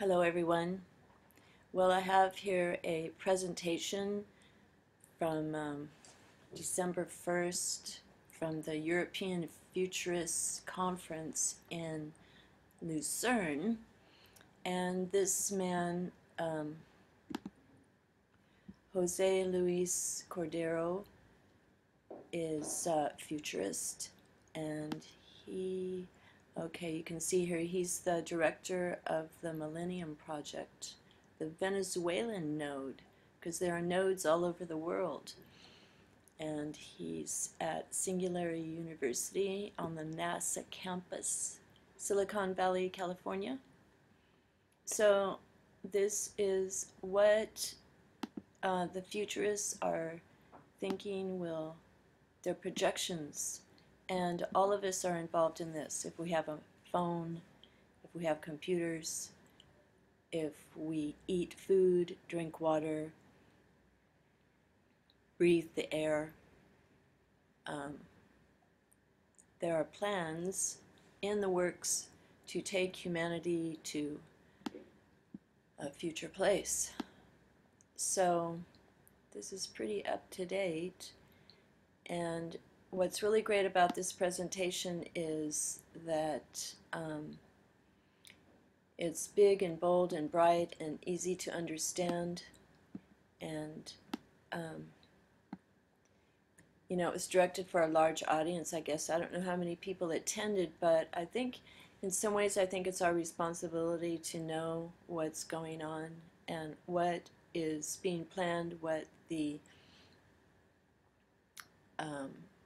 Hello everyone. Well, I have here a presentation from December 1st from the European Futurist Conference in Lucerne. And this man, Jose Luis Cordero, is a futurist, and okay, you can see here, he's the director of the Millennium Project, the Venezuelan node, because there are nodes all over the world. And he's at Singularity University on the NASA campus, Silicon Valley, California. So this is what the futurists are thinking their projections, and all of us are involved in this. If we have a phone, if we have computers, if we eat food, drink water, breathe the air, there are plans in the works to take humanity to a future place. So this is pretty up to date. And what's really great about this presentation is that it's big and bold and bright and easy to understand. And you know, it was directed for a large audience, I guess. I don't know how many people attended, but I think in some ways I think it's our responsibility to know what's going on and what is being planned, what the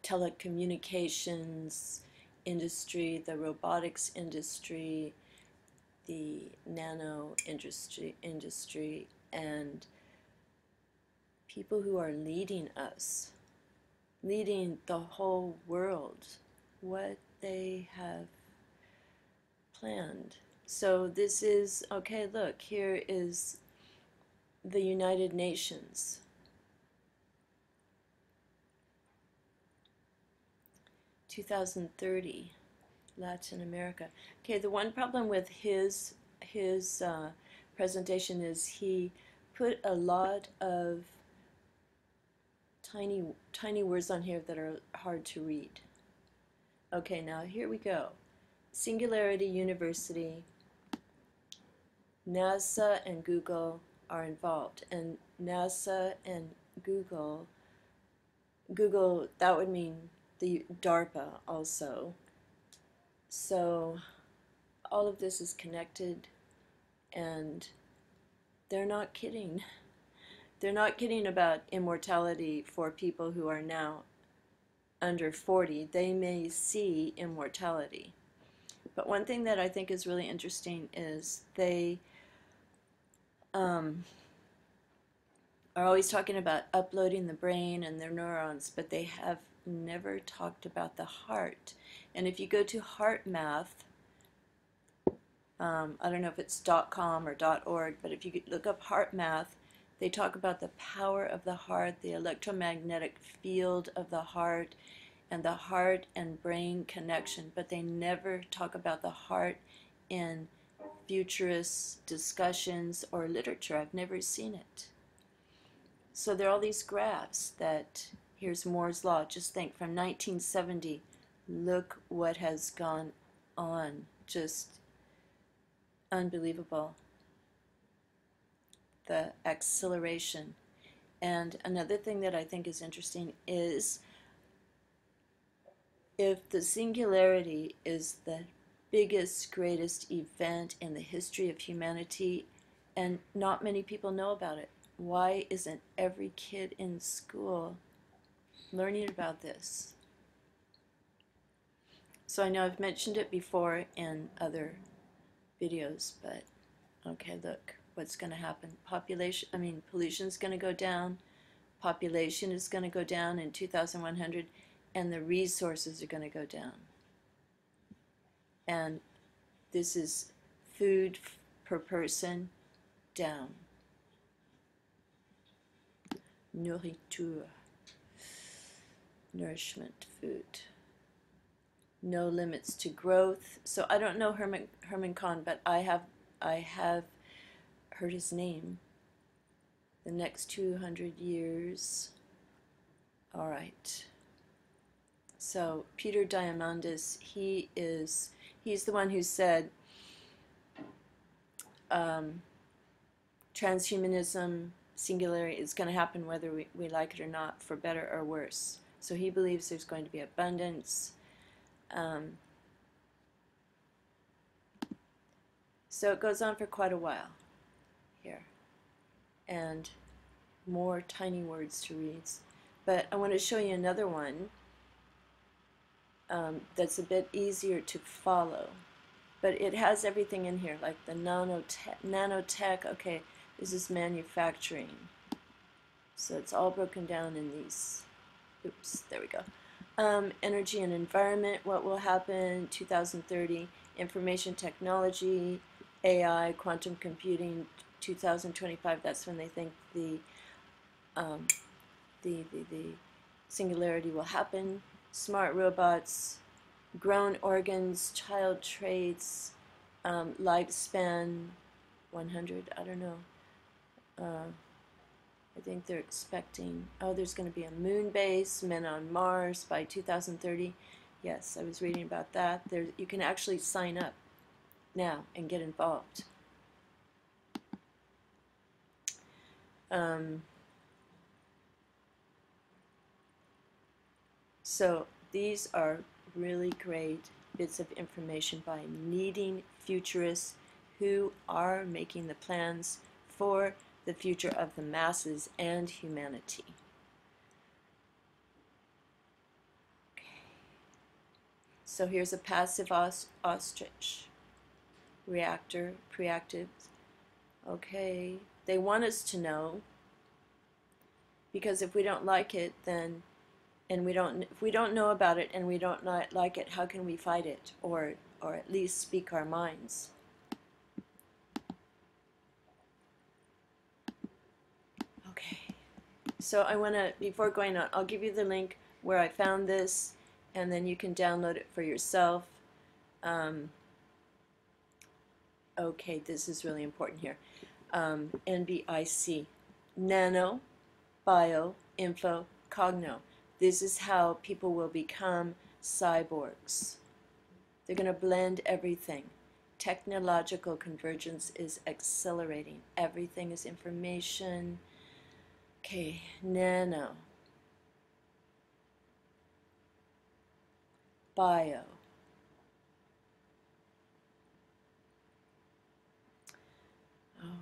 telecommunications industry, the robotics industry, the nano industry, and people who are leading us, leading the whole world, what they have planned. So this is, okay, look, here is the United Nations. 2030, Latin America. Okay, the one problem with his presentation is he put a lot of tiny words on here that are hard to read. Okay, now here we go. Singularity University, NASA and Google are involved, and NASA and Google, that would mean the DARPA also. So all of this is connected, and they're not kidding. They're not kidding about immortality for people who are now under 40. They may see immortality. But one thing that I think is really interesting is they are always talking about uploading the brain and their neurons, but they have never talked about the heart. And if you go to HeartMath, I don't know if it's .com or .org, but if you look up HeartMath, they talk about the power of the heart, the electromagnetic field of the heart, and the heart and brain connection, but they never talk about the heart in futurist discussions or literature. I've never seen it. So there are all these graphs that, here's Moore's Law, just think, from 1970, look what has gone on, just unbelievable, the acceleration. And another thing that I think is interesting is, if the singularity is the biggest, greatest event in the history of humanity, and not many people know about it, why isn't every kid in school learning about this? So I know I've mentioned it before in other videos, but okay, look what's going to happen. Pollution is going to go down, population is going to go down in 2100, and the resources are going to go down. And this is food per person down. Nourriture, nourishment, food. No limits to growth. So I don't know Herman Kahn, but I have heard his name. The next 200 years. All right. So Peter Diamandis, he's the one who said transhumanism, singularity, is going to happen whether we like it or not, for better or worse. So he believes there's going to be abundance. So it goes on for quite a while here. And more tiny words to read. But I want to show you another one that's a bit easier to follow. But it has everything in here, like the nanotech. Okay, this is manufacturing. So it's all broken down in these. Oops, there we go. Energy and environment, what will happen, 2030. Information technology, AI, quantum computing, 2025. That's when they think the singularity will happen. Smart robots, grown organs, child traits, lifespan 100, I don't know. I think they're expecting, oh, there's going to be a moon base, men on Mars by 2030. Yes, I was reading about that. You can actually sign up now and get involved. So these are really great bits of information by leading futurists who are making the plans for the future of the masses and humanity. Okay. So here's a passive ostrich. Reactor, preactive. Okay. They want us to know, because if we don't like it, then if we don't know about it and we don't like it, how can we fight it, or at least speak our minds? Okay, so I want to, before going on, I'll give you the link where I found this, and then you can download it for yourself. Okay, this is really important here. NBIC, Nano, Bio, Info, Cogno. This is how people will become cyborgs. They're going to blend everything. Technological convergence is accelerating. Everything is information. Okay, nano. Bio.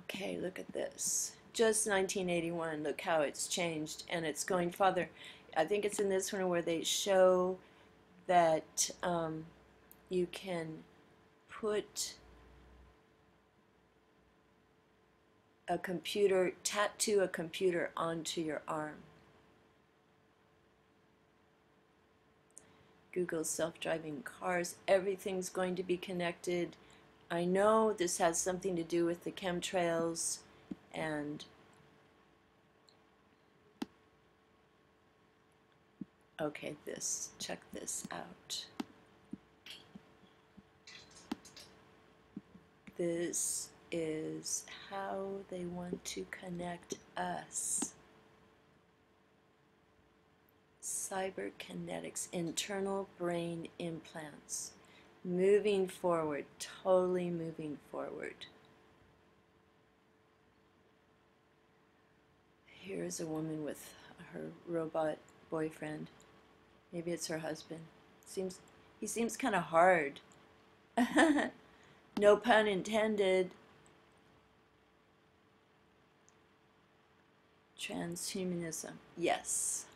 Okay, look at this. Just 1981, look how it's changed, and it's going farther. I think it's in this one where they show that you can put a computer, tattoo a computer onto your arm. Google's self-driving cars, everything's going to be connected. I know this has something to do with the chemtrails, and okay, check this out. This is how they want to connect us. Cyberkinetics, internal brain implants. Moving forward, totally moving forward. Here's a woman with her robot boyfriend. Maybe it's her husband. He seems kind of hard. No pun intended. Transhumanism, yes.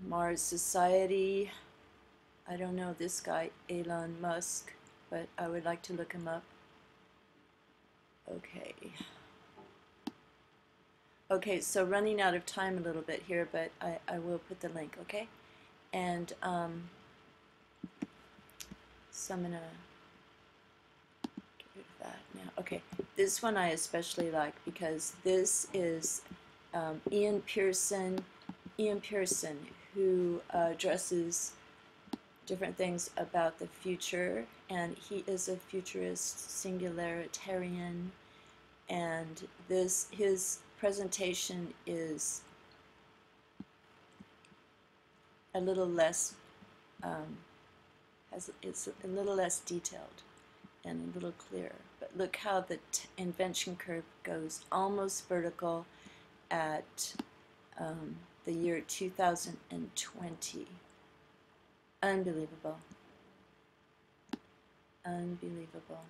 Mars Society, I don't know this guy, Elon Musk, but I would like to look him up. Okay. Okay, so running out of time a little bit here, but I will put the link, okay? And so I'm gonna get rid of that now. Okay, this one I especially like because this is Ian Pearson, who addresses different things about the future, and he is a futurist singularitarian, and his presentation is a little less it's a little less detailed and a little clearer. But look how the invention curve goes almost vertical at the year 2020. Unbelievable. Unbelievable.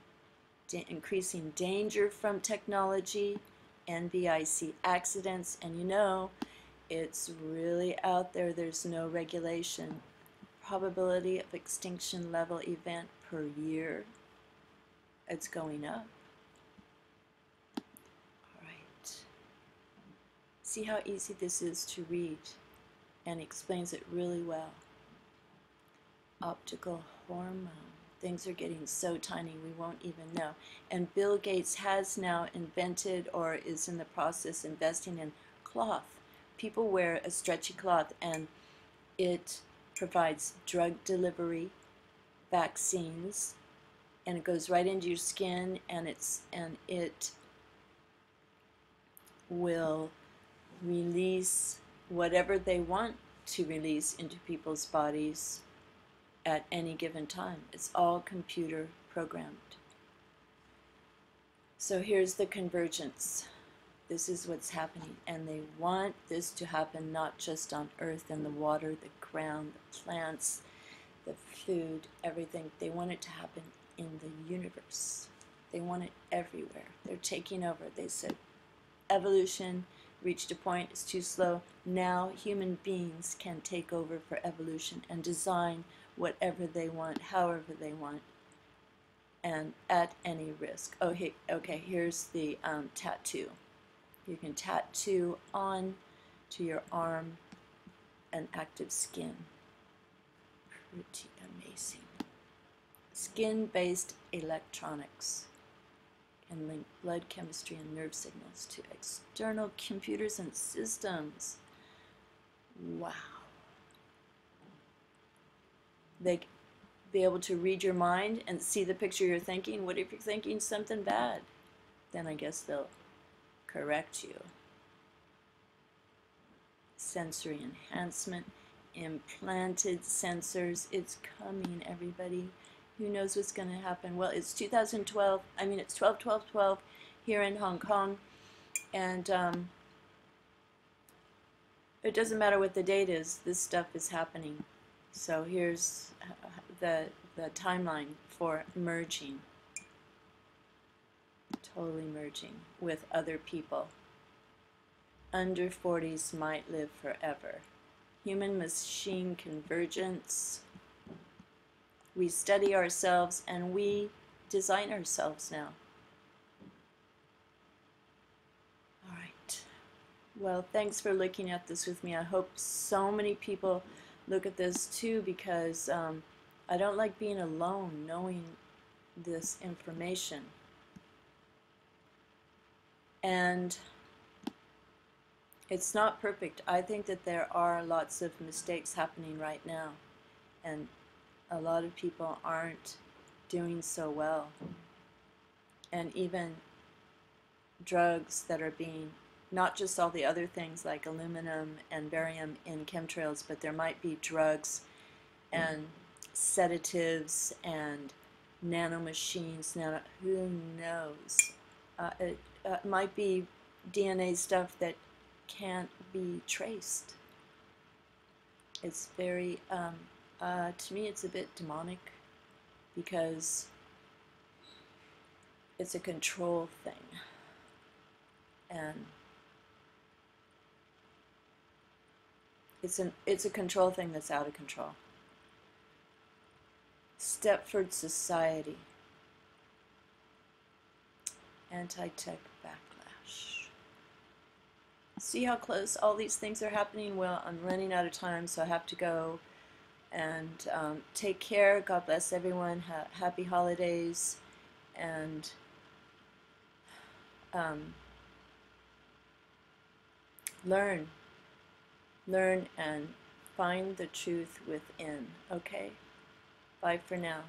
Increasing danger from technology, NBIC accidents, and you know, it's really out there. There's no regulation. Probability of extinction level event per year. It's going up. All right. See how easy this is to read, and explains it really well. Optical hormone. Things are getting so tiny we won't even know. And Bill Gates has now invented or is in the process investing in cloth. People wear a stretchy cloth and it provides drug delivery, vaccines, and it goes right into your skin, and it will release whatever they want to release into people's bodies at any given time. It's all computer programmed. So here's the convergence. This is what's happening, and they want this to happen not just on Earth and the water, the ground, the plants, the food, everything. They want it to happen in the universe. They want it everywhere. They're taking over. They said evolution reached a point, it's too slow. Now human beings can take over for evolution and design whatever they want, however they want, and at any risk. Oh, hey, okay, here's the tattoo. You can tattoo on to your arm an active skin. Pretty amazing. Skin-based electronics can link blood chemistry and nerve signals to external computers and systems. Wow. They be able to read your mind and see the picture you're thinking. What if you're thinking something bad? Then I guess they'll correct you. Sensory enhancement, implanted sensors. It's coming, everybody. Who knows what's going to happen? Well, it's 2012. I mean, it's 12/12/12 here in Hong Kong, and it doesn't matter what the date is. This stuff is happening. So here's the timeline for merging. Totally merging with other people. Under 40s might live forever. Human-machine convergence. We study ourselves and we design ourselves now. All right. Well, thanks for looking at this with me. I hope so many people look at this too, because I don't like being alone knowing this information. And it's not perfect. I think that there are lots of mistakes happening right now, and a lot of people aren't doing so well. And even drugs that are being, not just all the other things like aluminum and barium in chemtrails, but there might be drugs and sedatives and nanomachines. Who knows? It might be DNA stuff that can't be traced. It's very, to me it's a bit demonic, because it's a control thing. And it's a control thing that's out of control. Stepford Society. Anti-tech backlash. See how close all these things are happening? Well, I'm running out of time, so I have to go. And take care. God bless everyone. Happy holidays. And learn and find the truth within. Okay? Bye for now.